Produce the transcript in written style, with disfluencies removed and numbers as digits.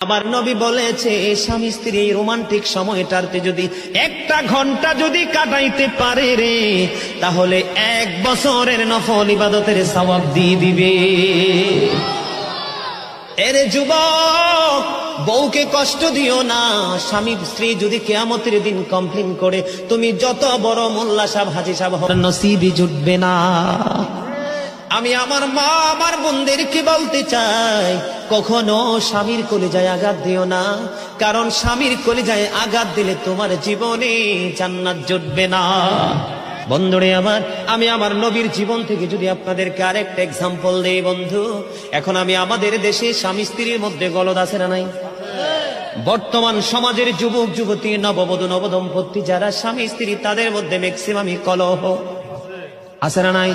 আমার নবী বলেছে স্বামী স্ত্রী রোমান্টিক সময়টাতে যদি একটা ঘন্টা যদি কাটাইতে পারে রে, তাহলে 1 বছরের নফল ইবাদতের সওয়াব দিয়ে দিবে। এরে যুবক, বউকে কষ্ট দিও না। স্বামী স্ত্রী যদি কিয়ামতের দিন কমপ্লেইন করে, তুমি যত বড় মোল্লা সাহেব হাজী সাহেব হও, নসিবই জুটবে না। আমি আমার মা আমার বোনদেরকে বলতে চাই, কখনো স্বামীর কলিজায় আঘাত দিও না, কারণ স্বামীর কলিজায় আঘাত দিলে তোমার জীবনে জান্নাত জুটবে না। বন্ধুরে আমার, আমি আমার নবীর জীবন থেকে যদি আপনাদেরকে আরেকটা এক্সাম্পল দেই বন্ধু, এখন আমি আমাদের দেশে স্বামী স্ত্রীর মধ্যে গলদ আছে না নাই? বর্তমান সমাজের যুবক যুবতী, নববধূ নবদম্পতি যারা স্বামী স্ত্রী, তাদের মধ্যে ম্যাক্সিমামই কলহ আছে না নাই?